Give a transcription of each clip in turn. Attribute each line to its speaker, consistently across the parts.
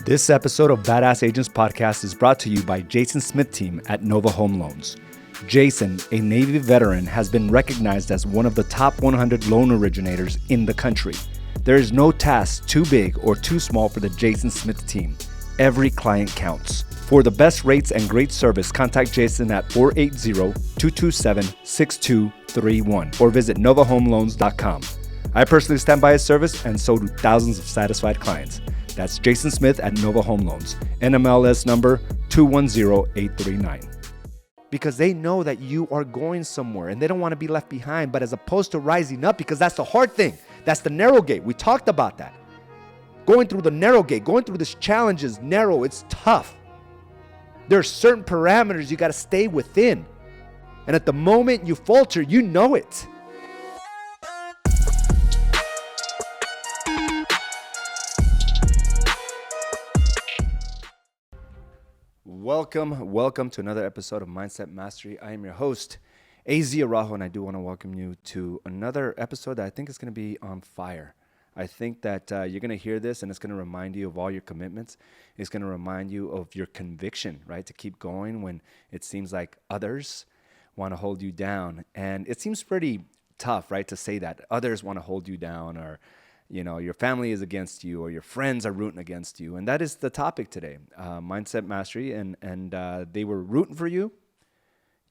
Speaker 1: This episode of Badass Agents Podcast is brought to you by Jason Smith team at Nova Home Loans. Jason, a Navy veteran, has been recognized as one of the top 100 loan originators in the country. There is no task too big or too small for the Jason Smith team. Every client counts. For the best rates and great service, contact Jason at 480-227-6231 or visit novahomeloans.com. I personally stand by his service, and so do thousands of satisfied clients. That's Jason Smith at Nova Home Loans, NMLS number 210839. Because they know that you are going somewhere and they don't want to be left behind, but as opposed to rising up, because that's the hard thing. That's the narrow gate. We talked about that. Going through the narrow gate, going through this challenge is narrow. It's tough. There are certain parameters you got to stay within. And at the moment you falter, you know it. Welcome to another episode of Mindset Mastery. I am your host, AZ Araujo, and I do want to welcome you to another episode that I think is going to be on fire. I think that you're going to hear this and it's going to remind you of all your commitments. It's going to remind you of your conviction, right? To keep going when it seems like others want to hold you down. And it seems pretty tough, right? To say that others want to hold you down, or you know, your family is against you, or your friends are rooting against you. And that is the topic today, Mindset Mastery. And they were rooting for you,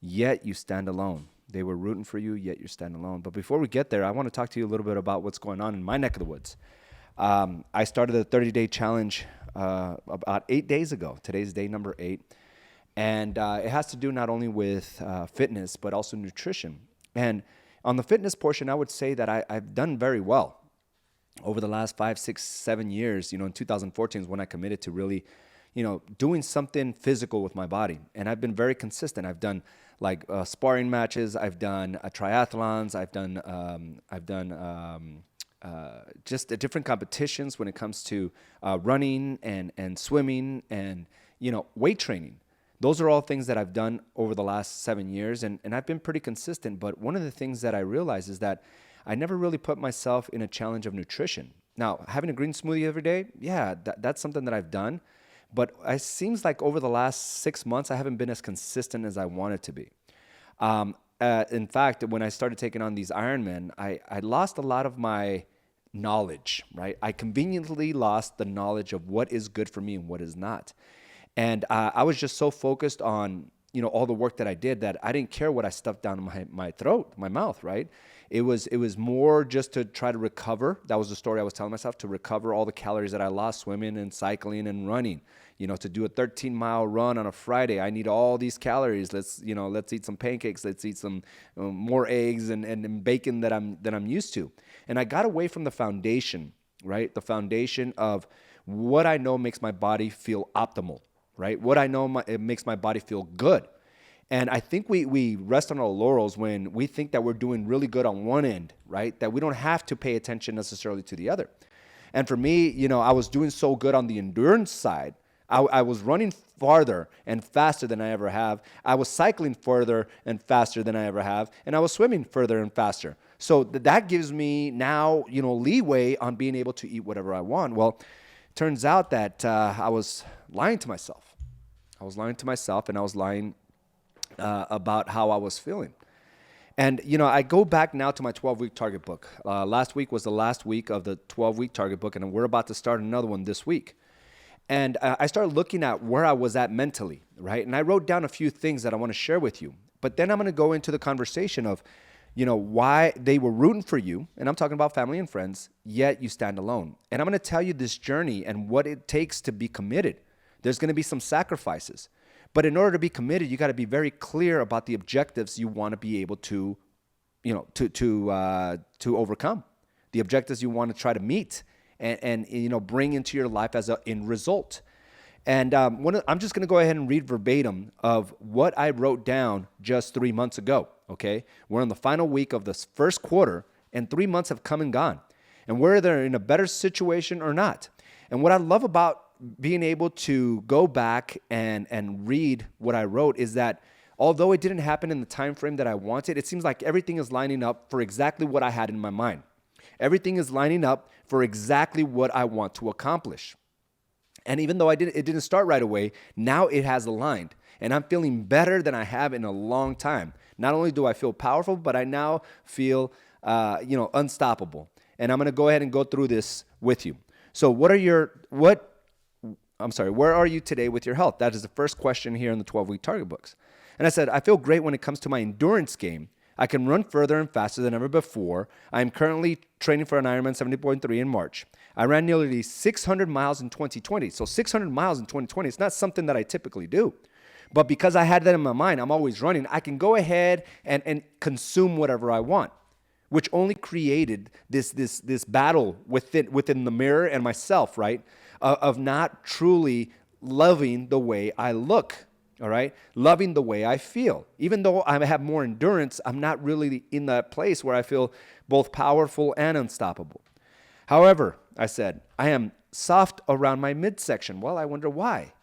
Speaker 1: yet you stand alone. They were rooting for you, yet you stand alone. But before we get there, I want to talk to you a little bit about what's going on in my neck of the woods. I started a 30-day challenge about 8 days ago. Today's day number 8. And it has to do not only with fitness, but also nutrition. And on the fitness portion, I would say that I've done very well. Over the last 5, 6, 7 years, in 2014 is when I committed to really, doing something physical with my body. And I've been very consistent. I've done like sparring matches. I've done triathlons. I've done just different competitions when it comes to running and swimming and, weight training. Those are all things that I've done over the last 7 years. And I've been pretty consistent. But one of the things that I realized is that I never really put myself in a challenge of nutrition. Now, having a green smoothie every day, yeah, that's something that I've done. But it seems like over the last 6 months, I haven't been as consistent as I wanted to be. In fact, when I started taking on these Ironmen, I lost a lot of my knowledge, right? I conveniently lost the knowledge of what is good for me and what is not. And I was just so focused on all the work that I did that I didn't care what I stuffed down my throat, my mouth, right? It was more just to try to recover. That was the story I was telling myself, to recover all the calories that I lost swimming and cycling and running. To do a 13-mile run on a Friday, I need all these calories. Let's eat some pancakes. Let's eat some more eggs and bacon that I'm used to. And I got away from the foundation, right? The foundation of what I know makes my body feel optimal, right? What I know it makes my body feel good. And I think we rest on our laurels when we think that we're doing really good on one end, right? That we don't have to pay attention necessarily to the other. And for me, I was doing so good on the endurance side. I was running farther and faster than I ever have. I was cycling further and faster than I ever have. And I was swimming further and faster. So that gives me now, leeway on being able to eat whatever I want. Well, turns out that I was lying to myself. And I was lying about how I was feeling. And, I go back now to my 12-week target book. Last week was the last week of the 12-week target book, and we're about to start another one this week. And I started looking at where I was at mentally, right? And I wrote down a few things that I want to share with you. But then I'm going to go into the conversation of, why they were rooting for you, and I'm talking about family and friends, yet you stand alone. And I'm going to tell you this journey and what it takes to be committed. There's going to be some sacrifices. But in order to be committed, you got to be very clear about the objectives you want to be able to, to overcome, the objectives you want to try to meet and bring into your life as an end result. And I'm just going to go ahead and read verbatim of what I wrote down just 3 months ago. Okay, we're in the final week of this first quarter, and 3 months have come and gone, and we're either in a better situation or not. And what I love about being able to go back and read what I wrote is that although it didn't happen in the time frame that I wanted, it seems like everything is lining up for exactly what I had in my mind. Everything is lining up for exactly what I want to accomplish. And even though it didn't start right away, now it has aligned. And I'm feeling better than I have in a long time. Not only do I feel powerful, but I now feel unstoppable. And I'm going to go ahead and go through this with you. So where are you today with your health? That is the first question here in the 12-week target books. And I said, I feel great when it comes to my endurance game. I can run further and faster than ever before. I am currently training for an Ironman 70.3 in March. I ran nearly 600 miles in 2020. So 600 miles in 2020, it's not something that I typically do. But because I had that in my mind, I'm always running, I can go ahead and consume whatever I want, which only created this battle within the mirror and myself, right? Of not truly loving the way I look. All right, loving the way I feel. Even though I have more endurance, I'm not really in that place where I feel both powerful and unstoppable. However, I said, I am soft around my midsection. Well, I wonder why.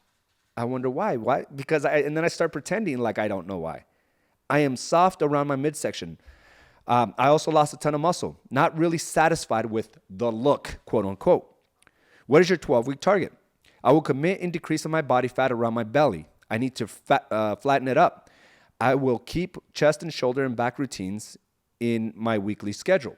Speaker 1: Why? Because and then I start pretending like I don't know why. I am soft around my midsection. I also lost a ton of muscle. Not really satisfied with the look, quote unquote. What is your 12-week target? I will commit and decrease my body fat around my belly. I need to flatten it up. I will keep chest and shoulder and back routines in my weekly schedule.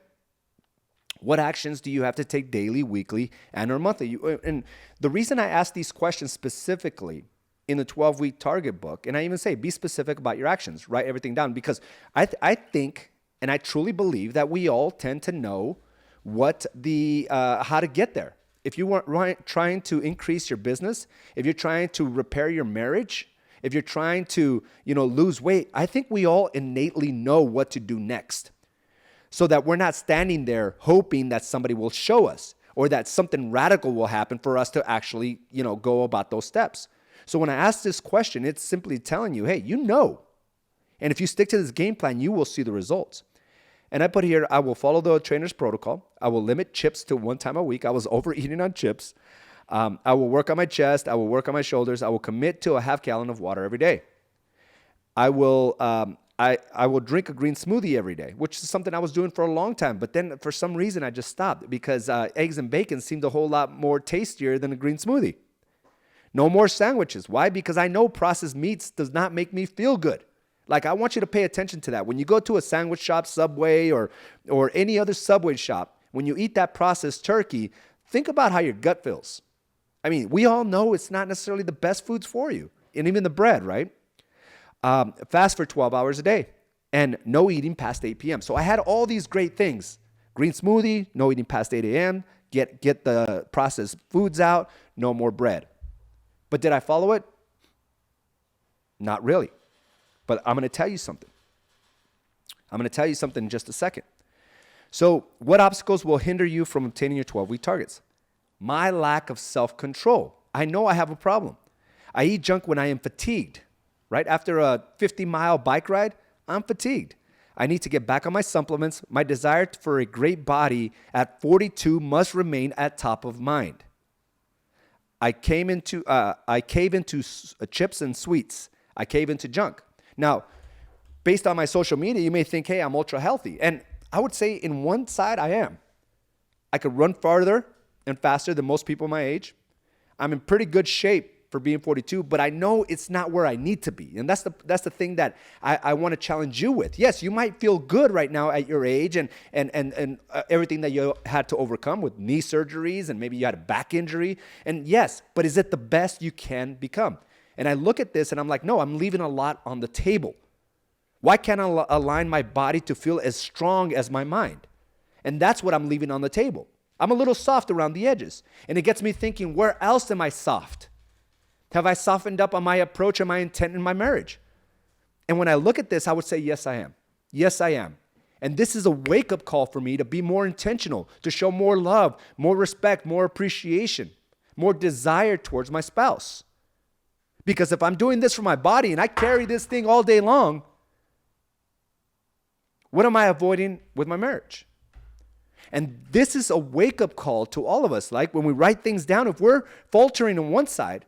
Speaker 1: What actions do you have to take daily, weekly, and or monthly? And the reason I ask these questions specifically in the 12-week target book, and I even say, be specific about your actions, write everything down, because I think, and I truly believe that we all tend to know what how to get there. If you weren't trying to increase your business, if you're trying to repair your marriage, if you're trying to, lose weight, I think we all innately know what to do next, so that we're not standing there hoping that somebody will show us or that something radical will happen for us to actually, go about those steps. So when I ask this question, it's simply telling you, hey, you know. And if you stick to this game plan, you will see the results. And I put here, I will follow the trainer's protocol. I will limit chips to 1 time a week. I was overeating on chips. I will work on my chest. I will work on my shoulders. I will commit to a half gallon of water every day. I will drink a green smoothie every day, which is something I was doing for a long time. But then for some reason, I just stopped because eggs and bacon seemed a whole lot more tastier than a green smoothie. No more sandwiches. Why? Because I know processed meats does not make me feel good. Like, I want you to pay attention to that. When you go to a sandwich shop, Subway, or any other Subway shop, when you eat that processed turkey, think about how your gut feels. I mean, we all know it's not necessarily the best foods for you, and even the bread, right? Fast for 12 hours a day, and no eating past 8 p.m. So I had all these great things. Green smoothie, no eating past 8 a.m., get the processed foods out, no more bread. But did I follow it? Not really. But I'm going to tell you something. In just a second. So what obstacles will hinder you from obtaining your 12-week targets? My lack of self-control. I know I have a problem. I eat junk when I am fatigued, right? After a 50-mile bike ride, I'm fatigued. I need to get back on my supplements. My desire for a great body at 42 must remain at top of mind. I cave into chips and sweets. I cave into junk. Now, based on my social media, you may think, hey, I'm ultra healthy. And I would say in one side, I am. I could run farther and faster than most people my age. I'm in pretty good shape for being 42, but I know it's not where I need to be. And that's the thing that I want to challenge you with. Yes, you might feel good right now at your age and everything that you had to overcome with knee surgeries and maybe you had a back injury. And yes, but is it the best you can become? And I look at this and I'm like, no, I'm leaving a lot on the table. Why can't I align my body to feel as strong as my mind? And that's what I'm leaving on the table. I'm a little soft around the edges. And it gets me thinking, where else am I soft? Have I softened up on my approach and my intent in my marriage? And when I look at this, I would say, yes, I am. Yes, I am. And this is a wake-up call for me to be more intentional, to show more love, more respect, more appreciation, more desire towards my spouse. Because if I'm doing this for my body and I carry this thing all day long, what am I avoiding with my marriage? And this is a wake-up call to all of us. Like when we write things down, if we're faltering on one side,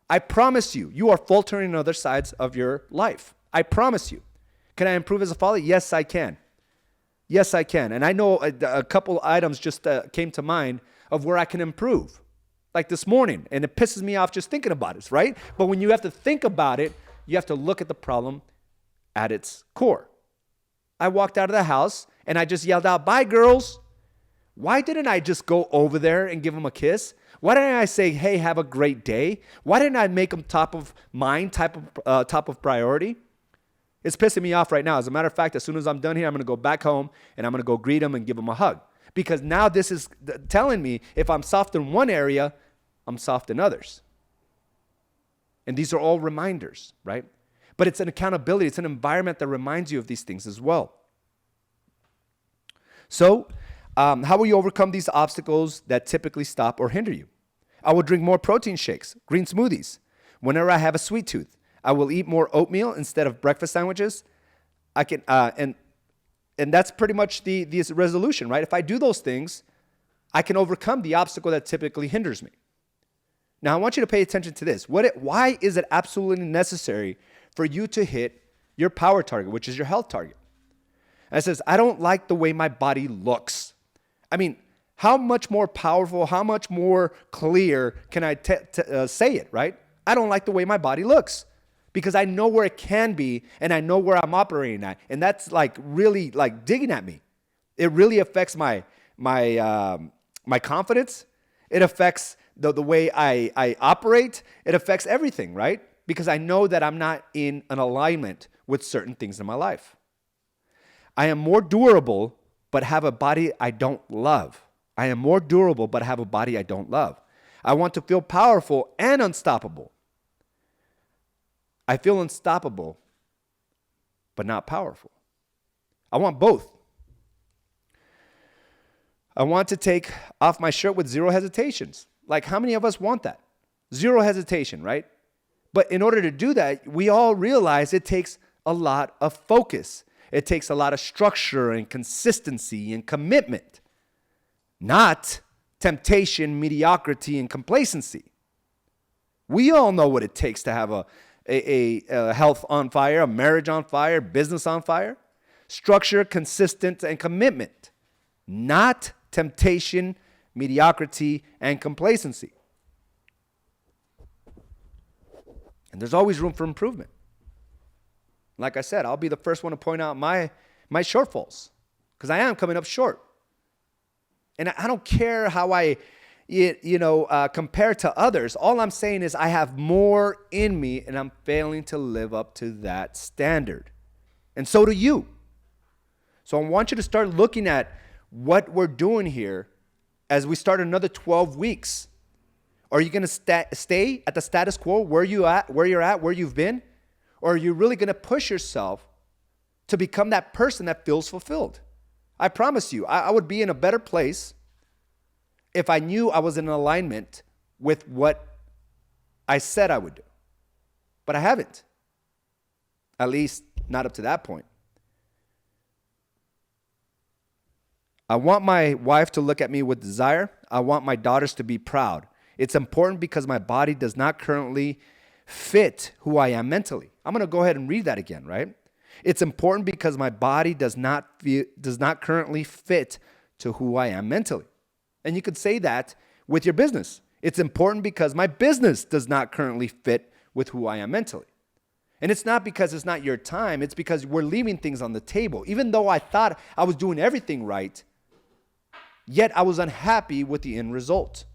Speaker 1: I promise you, you are faltering on other sides of your life. I promise you. Can I improve as a father? Yes, I can. Yes, I can. And I know a couple items just came to mind of where I can improve. like this morning, and it pisses me off just thinking about it, right? But when you have to think about it, you have to look at the problem at its core. I walked out of the house and I just yelled out, "Bye, girls." Why didn't I just go over there and give them a kiss? Why didn't I say, "Hey, have a great day"? Why didn't I make them top of mind, top of priority? It's pissing me off right now. As a matter of fact, as soon as I'm done here, I'm going to go back home and I'm going to go greet them and give them a hug. Because now this is telling me if I'm soft in one area, I'm soft in others. And these are all reminders, right? But it's an accountability. It's an environment that reminds you of these things as well. So, how will you overcome these obstacles that typically stop or hinder you? I will drink more protein shakes, green smoothies. Whenever I have a sweet tooth, I will eat more oatmeal instead of breakfast sandwiches. I can, and that's pretty much the resolution, right? If I do those things, I can overcome the obstacle that typically hinders me. Now, I want you to pay attention to this. Why is it absolutely necessary for you to hit your power target, which is your health target? And it says, I don't like the way my body looks. I mean, how much more powerful, how much more clear can I say it, right? I don't like the way my body looks because I know where it can be and I know where I'm operating at. And that's like really like digging at me. It really affects my confidence. It affects the way I operate. It affects everything, right? Because I know that I'm not in an alignment with certain things in my life. I am more durable, but have a body I don't love. I am more durable, but have a body I don't love. I want to feel powerful and unstoppable. I feel unstoppable, but not powerful. I want both. I want to take off my shirt with zero hesitations. Like, how many of us want that? Zero hesitation, right? But in order to do that, we all realize it takes a lot of focus. It takes a lot of structure and consistency and commitment, not temptation, mediocrity, and complacency. We all know what it takes to have a health on fire, a marriage on fire, business on fire. Structure, consistent, and commitment, not temptation, mediocrity, and complacency. And there's always room for improvement. Like I said, I'll be the first one to point out my shortfalls because I am coming up short. And I don't care how I compare to others. All I'm saying is I have more in me and I'm failing to live up to that standard. And so do you. So I want you to start looking at what we're doing here as we start another 12 weeks. Are you going to stay at the status quo where you're at, where you've been? Or are you really going to push yourself to become that person that feels fulfilled? I promise you, I would be in a better place if I knew I was in alignment with what I said I would do. But I haven't. At least not up to that point. I want my wife to look at me with desire. I want my daughters to be proud. It's important because my body does not currently fit who I am mentally. I'm going to go ahead and read that again, right? It's important because my body does not currently fit to who I am mentally. And you could say that with your business. It's important because my business does not currently fit with who I am mentally. And it's not because it's not your time. It's because we're leaving things on the table. Even though I thought I was doing everything right, yet I was unhappy with the end result.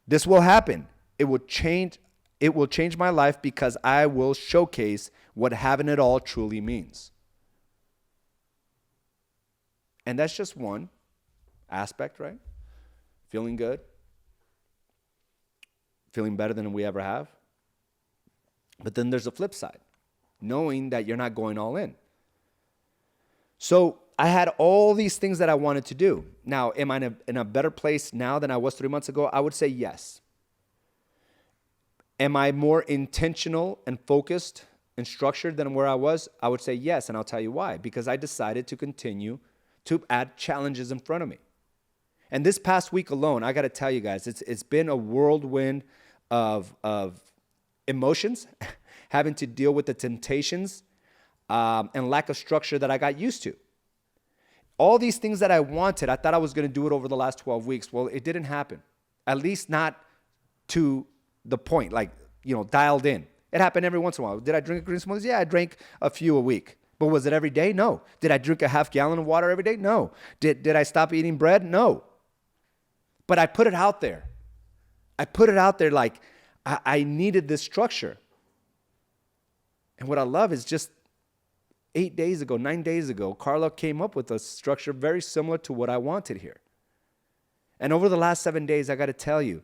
Speaker 1: This will happen. It will change my life because I will showcase what having it all truly means. And that's just one aspect, right? Feeling good. Feeling better than we ever have. But then there's a flip side. Knowing that you're not going all in. So I had all these things that I wanted to do. Now, am I in a better place now than I was 3 months ago? I would say yes. Am I more intentional and focused and structured than where I was? I would say yes, and I'll tell you why. Because I decided to continue to add challenges in front of me. And this past week alone, I got to tell you guys, it's been a whirlwind of emotions, having to deal with the temptations and lack of structure that I got used to. All these things that I wanted, I thought I was going to do it over the last 12 weeks. Well, it didn't happen. At least not to the point, like, dialed in. It happened every once in a while. Did I drink green smoothies? Yeah, I drank a few a week. But was it every day? No. Did I drink a half gallon of water every day? No. Did I stop eating bread? No. But I put it out there. I put it out there like I needed this structure. And what I love is just 9 days ago, Carla came up with a structure very similar to what I wanted here. And over the last 7 days, I got to tell you,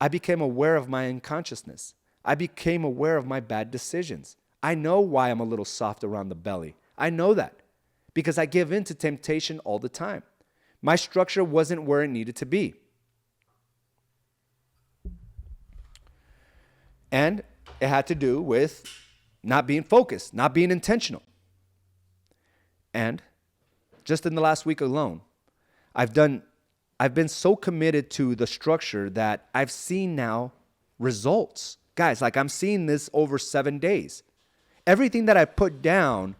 Speaker 1: I became aware of my unconsciousness. I became aware of my bad decisions. I know why I'm a little soft around the belly. I know that because I give in to temptation all the time. My structure wasn't where it needed to be. And it had to do with not being focused, not being intentional. And just in the last week alone, I've been so committed to the structure that I've seen now results. Guys, like I'm seeing this over 7 days. Everything that I put down,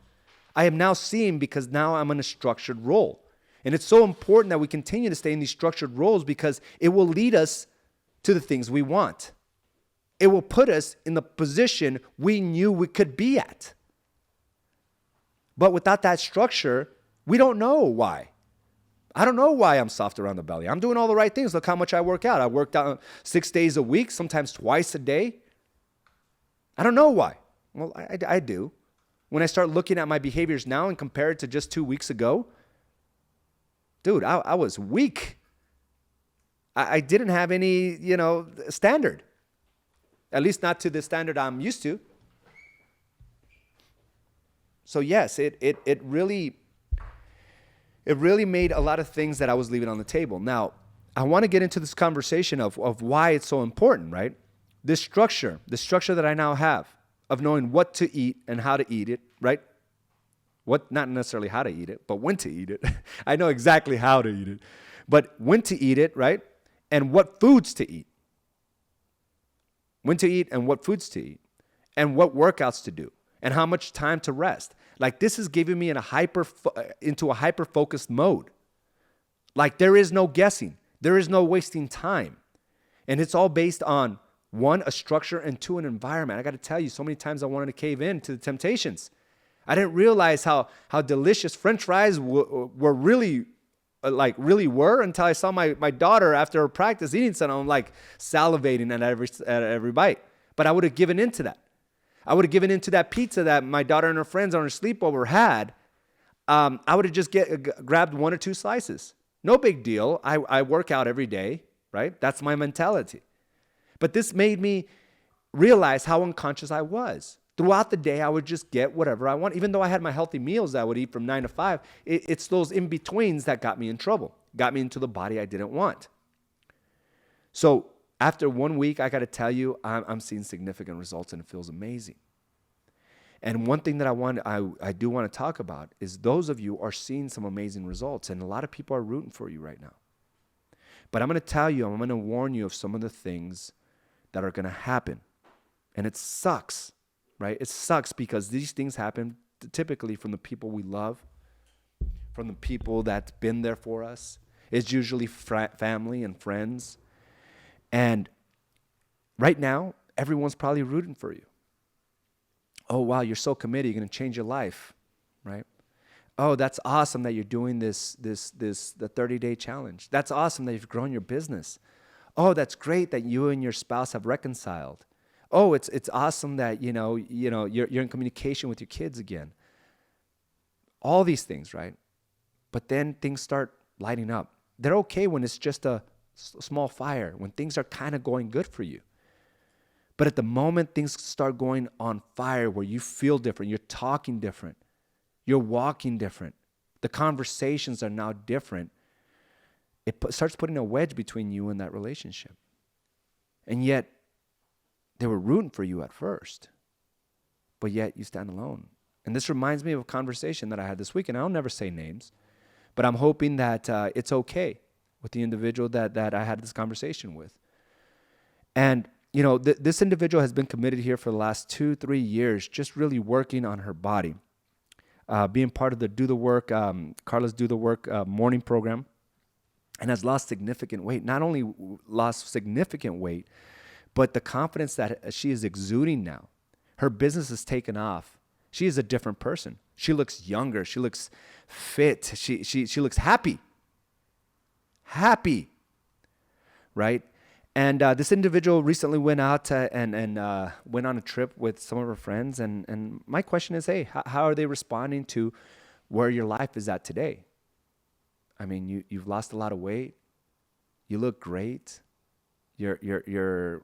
Speaker 1: I am now seeing because now I'm in a structured role. And it's so important that we continue to stay in these structured roles because it will lead us to the things we want. It will put us in the position we knew we could be at. But without that structure, we don't know why. I don't know why I'm soft around the belly. I'm doing all the right things. Look how much I work out. I worked out 6 days a week, sometimes twice a day. I don't know why. Well, I do. When I start looking at my behaviors now and compare it to just 2 weeks ago, dude, I was weak. I didn't have any, standard. At least not to the standard I'm used to. So yes, it really made a lot of things that I was leaving on the table. Now, I want to get into this conversation of why it's so important, right? The structure that I now have of knowing what to eat and how to eat it, right? Not necessarily how to eat it, but when to eat it. I know exactly how to eat it, but when to eat it, right? And what foods to eat. When to eat and what foods to eat. And what workouts to do. And how much time to rest. Like this is giving me into a hyper-focused mode. Like there is no guessing. There is no wasting time. And it's all based on, 1, a structure, and 2, an environment. I got to tell you, so many times I wanted to cave in to the temptations. I didn't realize how delicious French fries were really were until I saw my daughter after her practice eating some. I'm like salivating at every bite. But I would have given into that. I would have given into that pizza that my daughter and her friends on her sleepover had. I would have just grabbed 1 or 2 slices. No big deal. I work out every day, right? That's my mentality. But this made me realize how unconscious I was. Throughout the day, I would just get whatever I want. Even though I had my healthy meals that I would eat from 9 to 5, it's those in-betweens that got me in trouble, got me into the body I didn't want. So after 1 week, I got to tell you, I'm seeing significant results, and it feels amazing. And one thing that I do want to talk about is those of you are seeing some amazing results, and a lot of people are rooting for you right now. But I'm going to tell you, I'm going to warn you of some of the things that are going to happen. And it sucks, right? It sucks because these things happen typically from the people we love, from the people that's been there for us. It's usually family and friends. And right now, everyone's probably rooting for you. Oh, wow, you're so committed. You're going to change your life, right? Oh, that's awesome that you're doing the 30-day challenge. That's awesome that you've grown your business. Oh, that's great that you and your spouse have reconciled. Oh, it's awesome that you're in communication with your kids again. All these things, right? But then things start lighting up. They're okay when it's just a small fire, when things are kind of going good for you. But at the moment things start going on fire, where you feel different, you're talking different, you're walking different, the conversations are now different, it starts putting a wedge between you and that relationship. And yet, they were rooting for you at first, but yet you stand alone. And this reminds me of a conversation that I had this week, and I'll never say names, but I'm hoping that it's okay with the individual that I had this conversation with. And, this individual has been committed here for the last 2-3 years, just really working on her body, being part of the Do the Work, Carla's Do the Work morning program. and has lost significant weight. Not only lost significant weight, but the confidence that she is exuding now. Her business has taken off. She is a different person. She looks younger. She looks fit. She looks happy. Happy, right? And this individual recently went out and went on a trip with some of her friends. And my question is, hey, how are they responding to where your life is at today? I mean, you've lost a lot of weight. You look great. Your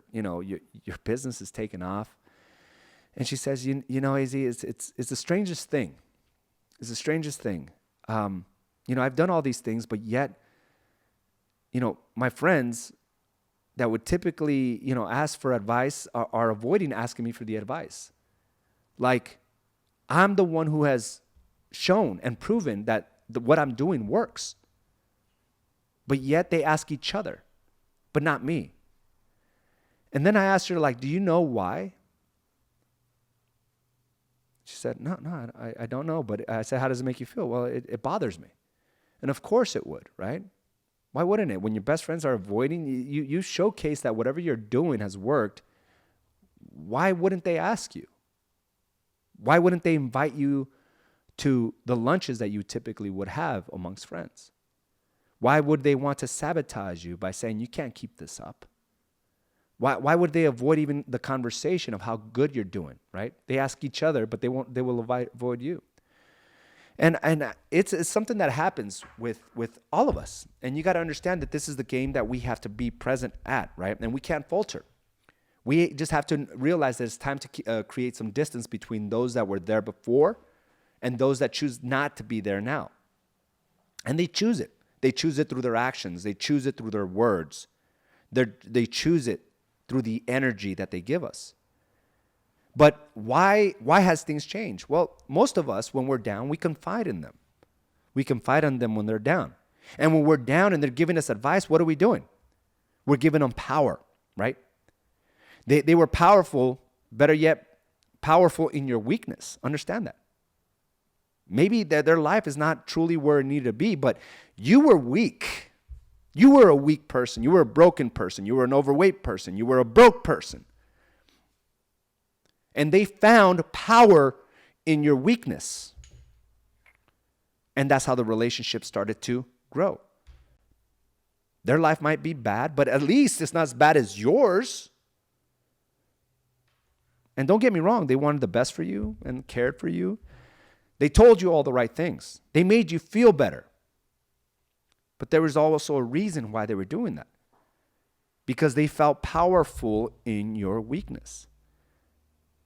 Speaker 1: business is taking off. And she says, you know, AZ, it's the strangest thing. It's the strangest thing. I've done all these things, but yet, my friends that would typically, ask for advice are avoiding asking me for the advice. Like, I'm the one who has shown and proven that what I'm doing works. But yet they ask each other, but not me. And then I asked her, like, do you know why? She said, no, I don't know. But I said, how does it make you feel? Well, it bothers me. And of course it would, right? Why wouldn't it? When your best friends are avoiding, you showcase that whatever you're doing has worked. Why wouldn't they ask you? Why wouldn't they invite you to the lunches that you typically would have amongst friends? Why would they want to sabotage you by saying you can't keep this up? Why would they avoid even the conversation of how good you're doing, right? They ask each other, but they will avoid you. And it's something that happens with all of us. And you got to understand that this is the game that we have to be present at, right? And we can't falter. We just have to realize that it's time to create some distance between those that were there before and those that choose not to be there now. And they choose it. They choose it through their actions. They choose it through their words. They choose it through the energy that they give us. But why has things changed? Well, most of us, when we're down, we confide in them. We confide in them when they're down. And when we're down and they're giving us advice, what are we doing? We're giving them power, right? They were powerful, better yet, powerful in your weakness. Understand that. Maybe their life is not truly where it needed to be, but you were weak. You were a weak person. You were a broken person. You were an overweight person. You were a broke person. And they found power in your weakness. And that's how the relationship started to grow. Their life might be bad, but at least it's not as bad as yours. And don't get me wrong, they wanted the best for you and cared for you. They told you all the right things. They made you feel better. But there was also a reason why they were doing that. Because they felt powerful in your weakness.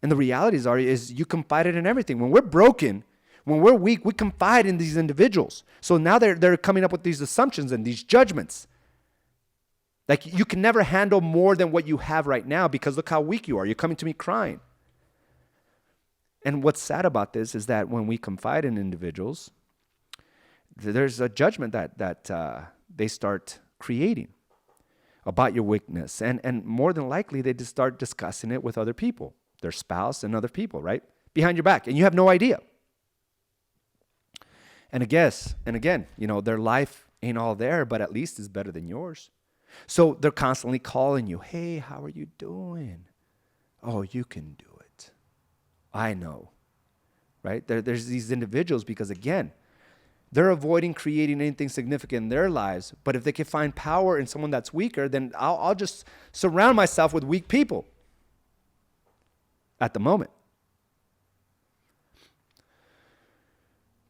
Speaker 1: And the realities is you confided in everything. When we're broken, when we're weak, we confide in these individuals. So now they're coming up with these assumptions and these judgments. Like, you can never handle more than what you have right now because look how weak you are. You're coming to me crying. And what's sad about this is that when we confide in individuals, there's a judgment that they start creating about your weakness. And more than likely, they just start discussing it with other people, their spouse and other people, right? Behind your back. And you have no idea. And again, their life ain't all there, but at least it's better than yours. So they're constantly calling you, hey, how are you doing? Oh, you can do it. I know, right? There's these individuals because, again, they're avoiding creating anything significant in their lives. But if they can find power in someone that's weaker, then I'll just surround myself with weak people at the moment.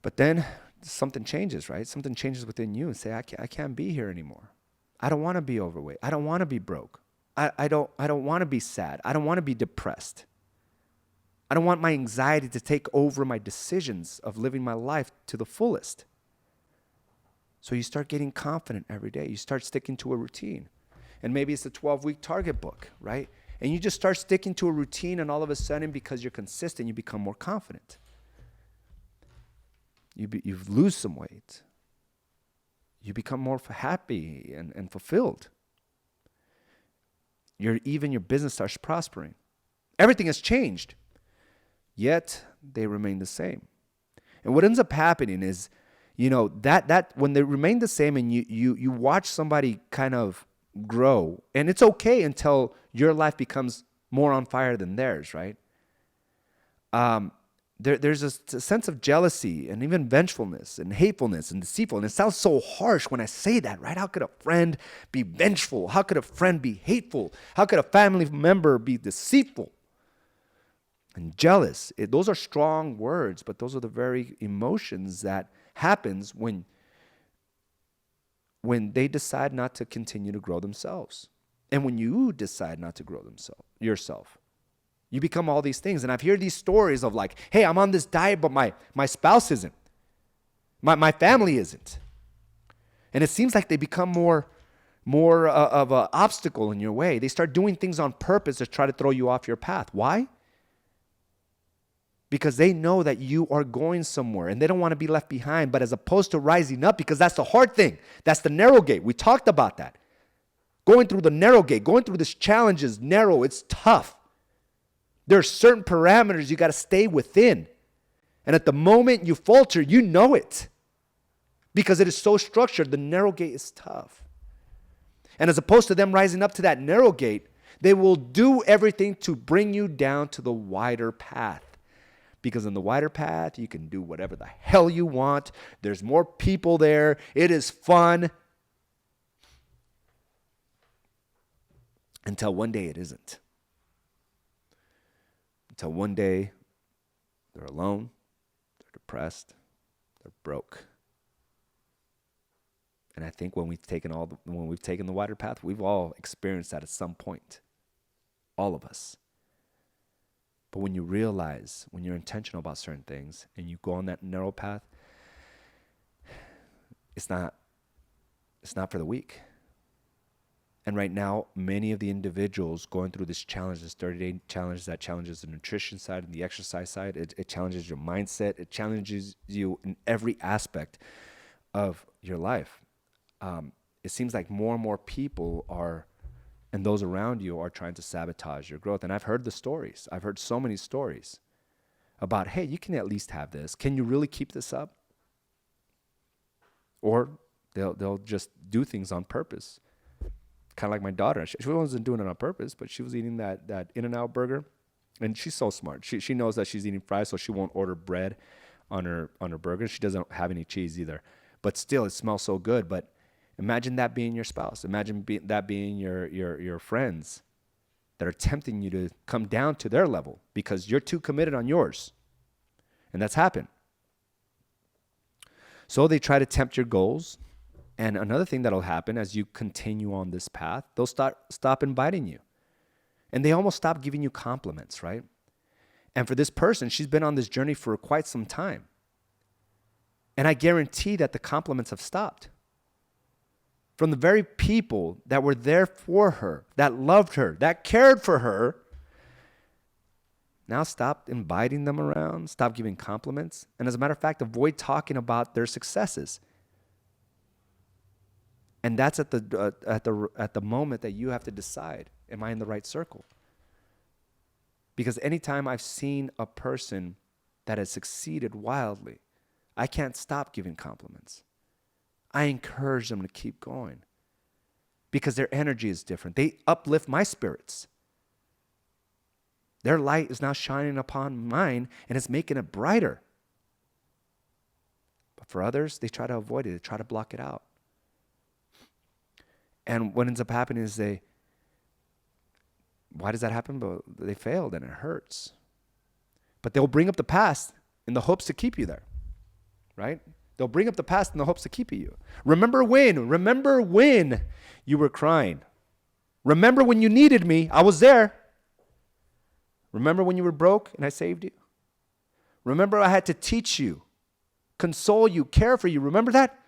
Speaker 1: But then something changes, right? Something changes within you and say, I can't be here anymore. I don't want to be overweight. I don't want to be broke. I don't want to be sad. I don't want to be depressed. I don't want my anxiety to take over my decisions of living my life to the fullest. So you start getting confident every day. You start sticking to a routine. And maybe it's a 12-week target book, right? And you just start sticking to a routine, and all of a sudden, because you're consistent, you become more confident. You lose some weight. You become more happy and fulfilled. Even your business starts prospering. Everything has changed. Yet, they remain the same. And what ends up happening is That when they remain the same and you watch somebody kind of grow, and it's okay until your life becomes more on fire than theirs, right? There's a sense of jealousy and even vengefulness and hatefulness and deceitfulness. It sounds so harsh when I say that, right? How could a friend be vengeful? How could a friend be hateful? How could a family member be deceitful and jealous? Those are strong words, but those are the very emotions that happens when they decide not to continue to grow themselves. And when you decide not to grow yourself. You become all these things. And I've heard these stories of like, hey, I'm on this diet, but my spouse isn't. My family isn't. And it seems like they become more of an obstacle in your way. They start doing things on purpose to try to throw you off your path. Why? Because they know that you are going somewhere and they don't want to be left behind. But as opposed to rising up, because that's the hard thing. That's the narrow gate. We talked about that. Going through the narrow gate, going through this challenge is narrow. It's tough. There are certain parameters you got to stay within. And at the moment you falter, you know it. Because it is so structured, the narrow gate is tough. And as opposed to them rising up to that narrow gate, they will do everything to bring you down to the wider path. Because in the wider path, you can do whatever the hell you want. There's more people there. It is fun. Until one day it isn't. Until one day, they're alone, they're depressed, they're broke. And I think when we've taken the wider path, we've all experienced that at some point. All of us. But when you realize, when you're intentional about certain things, and you go on that narrow path, it's not for the weak. And right now, many of the individuals going through this challenge, this 30-day challenge that challenges the nutrition side and the exercise side, it challenges your mindset. It challenges you in every aspect of your life. It seems like more and more people and those around you are trying to sabotage your growth. And I've heard the stories. I've heard so many stories about, hey, you can at least have this. Can you really keep this up? Or they'll just do things on purpose. Kind of like my daughter. She wasn't doing it on purpose, but she was eating that In-N-Out burger. And she's so smart. She knows that she's eating fries, so she won't order bread on her burger. She doesn't have any cheese either. But still, it smells so good. But imagine that being your spouse. Imagine that being your friends that are tempting you to come down to their level because you're too committed on yours. And that's happened. So they try to tempt your goals. And another thing that'll happen as you continue on this path, they'll stop inviting you. And they almost stop giving you compliments, right? And for this person, she's been on this journey for quite some time. And I guarantee that the compliments have stopped. From the very people that were there for her, that loved her, that cared for her, now stop inviting them around, stop giving compliments. And as a matter of fact, avoid talking about their successes. And that's at the moment that you have to decide, am I in the right circle? Because anytime I've seen a person that has succeeded wildly, I can't stop giving compliments. I encourage them to keep going because their energy is different. They uplift my spirits. Their light is now shining upon mine and it's making it brighter. But for others, they try to avoid it. They try to block it out. And what ends up happening is why does that happen? But they failed and it hurts. But they'll bring up the past in the hopes to keep you there, right? They'll bring up the past in the hopes to keep you. Remember when you were crying. Remember when you needed me, I was there. Remember when you were broke and I saved you? Remember I had to teach you, console you, care for you. Remember that?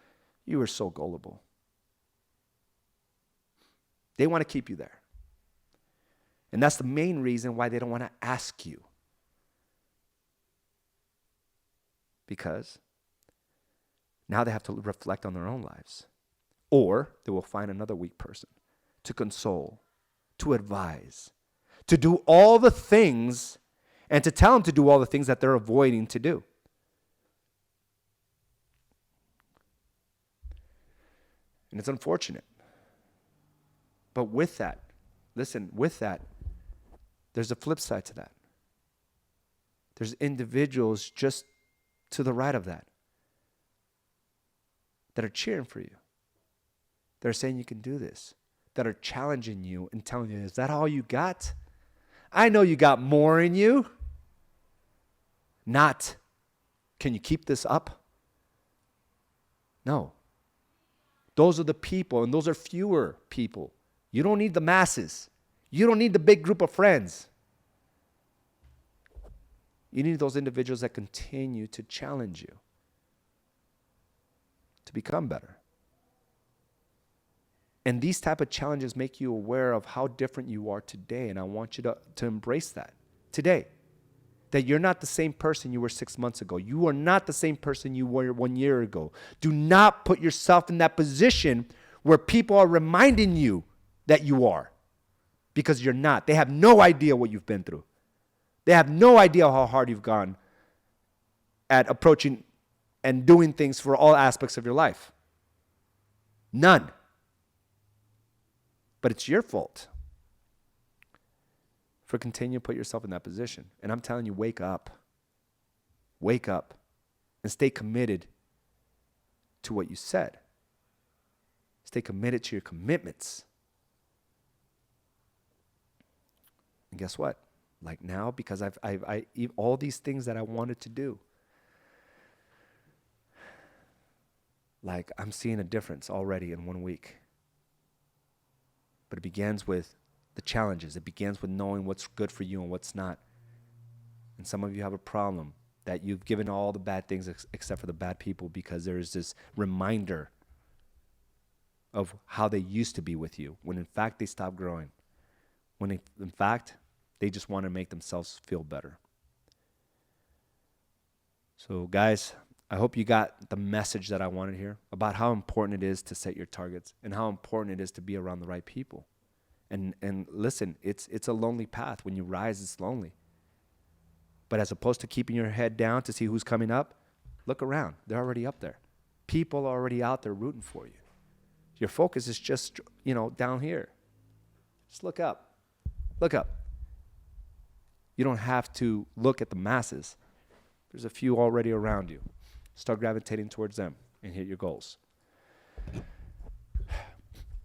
Speaker 1: You were so gullible. They want to keep you there. And that's the main reason why they don't want to ask you. Because now they have to reflect on their own lives. Or they will find another weak person to console, to advise, to do all the things, and to tell them to do all the things that they're avoiding to do. And it's unfortunate. But with that, listen, with that, there's a flip side to that. There's individuals just to the right of that that are cheering for you. That are saying you can do this. That are challenging you and telling you, is that all you got? I know you got more in you. Not, can you keep this up? No. Those are the people, and those are fewer people. You don't need the masses. You don't need the big group of friends. You need those individuals that continue to challenge you to become better. And these type of challenges make you aware of how different you are today. And I want you to embrace that today. That you're not the same person you were 6 months ago. You are not the same person you were 1 year ago. Do not put yourself in that position where people are reminding you that you are. Because you're not. They have no idea what you've been through. They have no idea how hard you've gone at approaching and doing things for all aspects of your life. None. But it's your fault for continuing to put yourself in that position. And I'm telling you, wake up. Wake up and stay committed to what you said. Stay committed to your commitments. And guess what? Like now, because I've all these things that I wanted to do, like I'm seeing a difference already in 1 week. But it begins with the challenges. It begins with knowing what's good for you and what's not. And some of you have a problem that you've given all the bad things except for the bad people because there is this reminder of how they used to be with you when in fact they stopped growing. When in fact they just want to make themselves feel better. So guys, I hope you got the message that I wanted here about how important it is to set your targets and how important it is to be around the right people. And listen, it's a lonely path. When you rise, it's lonely. But as opposed to keeping your head down to see who's coming up, look around. They're already up there. People are already out there rooting for you. Your focus is just, down here. Just look up. Look up. You don't have to look at the masses. There's a few already around you. Start gravitating towards them and hit your goals.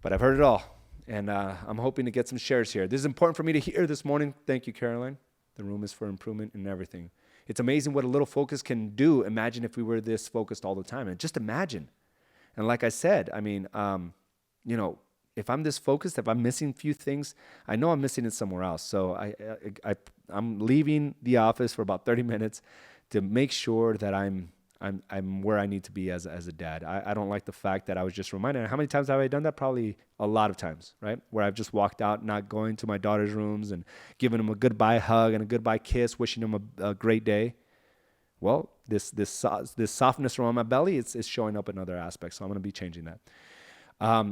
Speaker 1: But I've heard it all, and I'm hoping to get some shares here. This is important for me to hear this morning. Thank you, Caroline. The room is for improvement and everything. It's amazing what a little focus can do. Imagine if we were this focused all the time. And just imagine. And like I said, if I'm this focused, if I'm missing a few things, I know I'm missing it somewhere else. So I'm leaving the office for about 30 minutes to make sure that I'm where I need to be as a dad. I don't like the fact that I was just reminded. How many times have I done that? Probably a lot of times, right? Where I've just walked out, not going to my daughter's rooms and giving them a goodbye hug and a goodbye kiss, wishing them a great day. Well, this softness around my belly, it's showing up in other aspects. So I'm going to be changing that.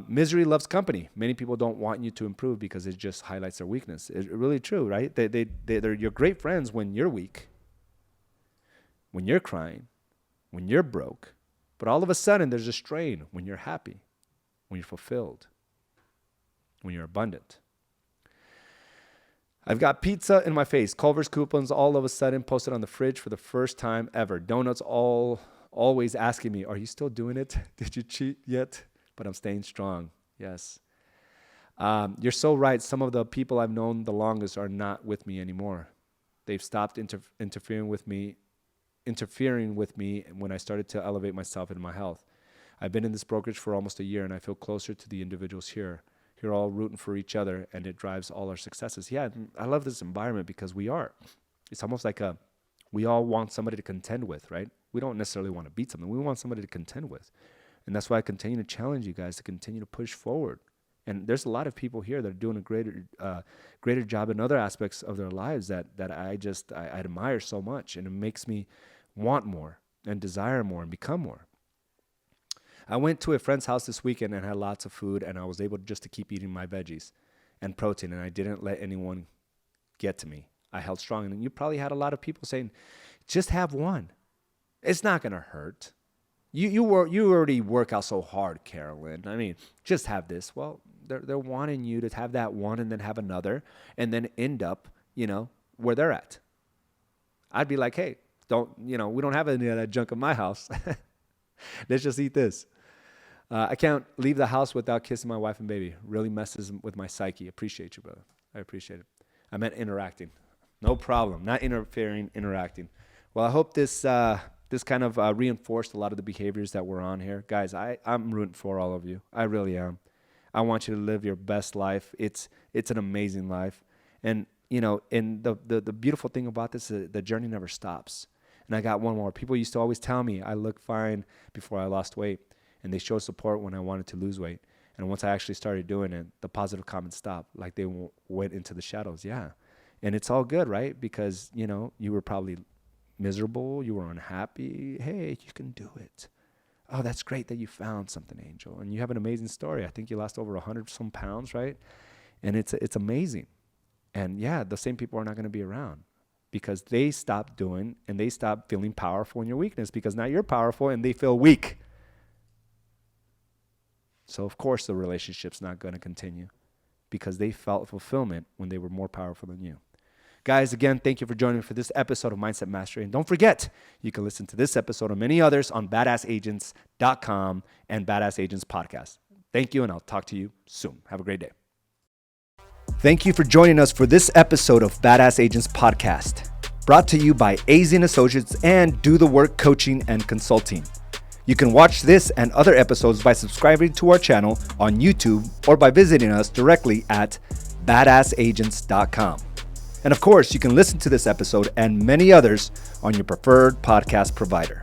Speaker 1: Misery loves company. Many people don't want you to improve because it just highlights their weakness. It's really true, right? They're your great friends when you're weak, when you're crying, when you're broke. But all of a sudden, there's a strain when you're happy, when you're fulfilled, when you're abundant. I've got pizza in my face. Culver's coupons all of a sudden posted on the fridge for the first time ever. Donuts always asking me, are you still doing it? Did you cheat yet? But I'm staying strong. Yes. You're so right. Some of the people I've known the longest are not with me anymore. They've stopped interfering with me when I started to elevate myself and my health. I've been in this brokerage for almost a year, and I feel closer to the individuals here. You're all rooting for each other, and it drives all our successes. Yeah, I love this environment because we are. It's almost like we all want somebody to contend with, right? We don't necessarily want to beat something. We want somebody to contend with. And that's why I continue to challenge you guys to continue to push forward. And there's a lot of people here that are doing a greater job in other aspects of their lives that I admire so much, and it makes me want more and desire more and become more. I went to a friend's house this weekend and had lots of food, and I was able just to keep eating my veggies and protein, and I didn't let anyone get to me. I held strong, and you probably had a lot of people saying, just have one. It's not going to hurt. You already work out so hard, Carolyn. I mean, just have this. Well, they're wanting you to have that one and then have another and then end up, where they're at. I'd be like, hey, we don't have any of that junk in my house. Let's just eat this. I can't leave the house without kissing my wife and baby. Really messes with my psyche. Appreciate you, brother. I appreciate it. I meant interacting. No problem. Not interfering, interacting. Well, I hope this kind of reinforced a lot of the behaviors that we're on here. Guys, I'm rooting for all of you. I really am. I want you to live your best life. It's an amazing life. And, and the beautiful thing about this is the journey never stops. And I got one more. People used to always tell me I look fine before I lost weight. And they showed support when I wanted to lose weight. And once I actually started doing it, the positive comments stopped. Like they went into the shadows. Yeah. And it's all good, right? Because, you were probably miserable. You were unhappy. Hey, you can do it. Oh, that's great that you found something, Angel. And you have an amazing story. I think you lost over 100 some pounds, right? And it's amazing. And yeah, the same people are not going to be around because they stop doing and they stop feeling powerful in your weakness because now you're powerful and they feel weak. So of course the relationship's not going to continue because they felt fulfillment when they were more powerful than you. Guys, again, thank you for joining me for this episode of Mindset Mastery. And don't forget, you can listen to this episode and many others on badassagents.com and Badass Agents Podcast. Thank you, and I'll talk to you soon. Have a great day. Thank you for joining us for this episode of Badass Agents Podcast, brought to you by AZ & Associates and Do the Work Coaching and Consulting. You can watch this and other episodes by subscribing to our channel on YouTube or by visiting us directly at badassagents.com. And of course, you can listen to this episode and many others on your preferred podcast provider.